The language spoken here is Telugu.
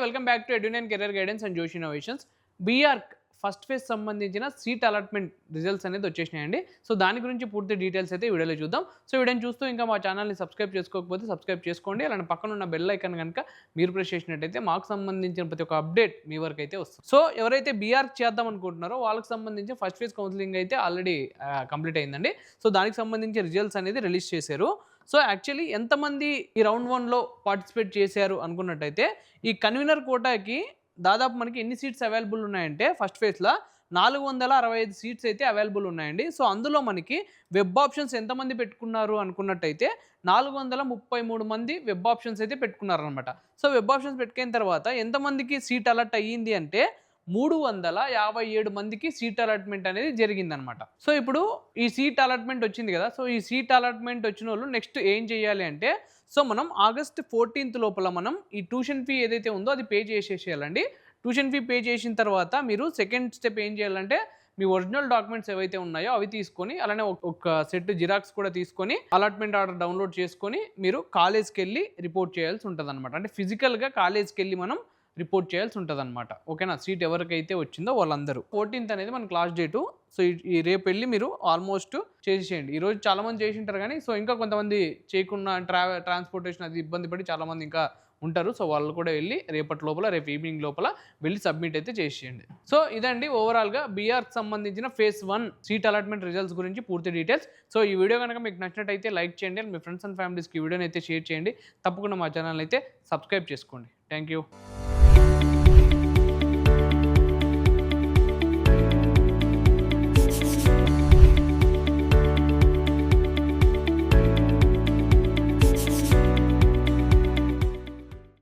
Welcome back to Edunine career guidance and Josh innovations. B Arch first phase సంబంధించిన సీట్ అలాట్మెంట్ రిజల్ట్స్ అనేది వచ్చేసినాయండి. సో దాని గురించి పూర్తి డీటెయిల్స్ అయితే వీడియోలో చూద్దాం. సో వీడియోని చూస్తూ ఇంకా మా ఛానల్ని సబ్స్క్రైబ్ చేసుకోకపోతే సబ్స్క్రైబ్ చేసుకోండి. అలానే పక్కన ఉన్న బెల్ ఐకాన్ కనుక మీరు ప్రెస్ చేసినట్టయితే మాకు సంబంధించిన ప్రతి ఒక్క అప్డేట్ మీ వరకు అయితే వస్తుంది. సో ఎవరైతే బీఆర్క్ చేద్దాం అనుకుంటున్నారో వాళ్ళకి సంబంధించి ఫస్ట్ ఫేజ్ కౌన్సిలింగ్ అయితే ఆల్రెడీ కంప్లీట్ అయిందండి. సో దానికి సంబంధించి రిజల్ట్స్ అనేది రిలీజ్ చేశారు. సో యాక్చువల్లీ ఎంతమంది ఈ రౌండ్ 1లో పార్టిసిపేట్ చేశారు అనుకున్నట్టయితే ఈ కన్వీనర్ కోటాకి దాదాపు మనకి ఎన్ని సీట్స్ అవైలబుల్ ఉన్నాయంటే ఫస్ట్ ఫేజ్లో 465 సీట్స్ అయితే అవైలబుల్ ఉన్నాయండి. సో అందులో మనకి వెబ్ ఆప్షన్స్ ఎంతమంది పెట్టుకున్నారు అనుకున్నట్టయితే 433 మంది వెబ్ ఆప్షన్స్ అయితే పెట్టుకున్నారనమాట. సో వెబ్ ఆప్షన్స్ పెట్టుకున్న తర్వాత ఎంతమందికి సీట్ అలాట్ అయ్యింది అంటే 357 మందికి సీట్ అలాట్మెంట్ అనేది జరిగిందనమాట. సో ఇప్పుడు ఈ సీట్ అలాట్మెంట్ వచ్చింది కదా. సో ఈ సీట్ అలాట్మెంట్ వచ్చిన వాళ్ళు నెక్స్ట్ ఏం చేయాలి అంటే సో మనం ఆగస్ట్ 14th లోపల మనం ఈ ట్యూషన్ ఫీ ఏదైతే ఉందో అది పే చేసేసేయాలండి. ట్యూషన్ ఫీ పే చేసిన తర్వాత మీరు సెకండ్ స్టెప్ ఏం చేయాలంటే మీ ఒరిజినల్ డాక్యుమెంట్స్ ఏవైతే ఉన్నాయో అవి తీసుకొని అలానే ఒక సెట్ జిరాక్స్ కూడా తీసుకొని అలాట్మెంట్ ఆర్డర్ డౌన్లోడ్ చేసుకొని మీరు కాలేజ్కి వెళ్ళి రిపోర్ట్ చేయాల్సి ఉంటుంది అనమాట. అంటే ఫిజికల్గా కాలేజ్కి వెళ్ళి మనం రిపోర్ట్ చేయాల్సి ఉంటుంది అనమాట. ఓకేనా, సీట్ ఎవరికైతే వచ్చిందో వాళ్ళందరూ 14th అనేది మనకి లాస్ట్ డేటు. సో ఈ రేపు వెళ్ళి మీరు ఆల్మోస్ట్ చేసేయండి. ఈరోజు చాలామంది చేసి ఉంటారు కానీ సో ఇంకా కొంతమంది చేయకుండా ట్రాన్స్పోర్టేషన్ అది ఇబ్బంది పడి చాలామంది ఇంకా ఉంటారు. సో వాళ్ళు కూడా వెళ్ళి రేపటి లోపల రేపు ఈవినింగ్ లోపల వెళ్ళి సబ్మిట్ అయితే చేసేయండి. సో ఇదండి ఓవరాల్గా బీఆర్కి సంబంధించిన ఫేజ్ 1 సీట్ అలాట్మెంట్ రిజల్ట్స్ గురించి పూర్తి డీటెయిల్స్. సో ఈ వీడియో కనుక మీకు నచ్చినట్టయితే లైక్ చేయండి, మీ ఫ్రెండ్స్ అండ్ ఫ్యామిలీస్కి ఈ వీడియోని అయితే షేర్ చేయండి. తప్పకుండా మా ఛానల్ అయితే సబ్స్క్రైబ్ చేసుకోండి. Thank you.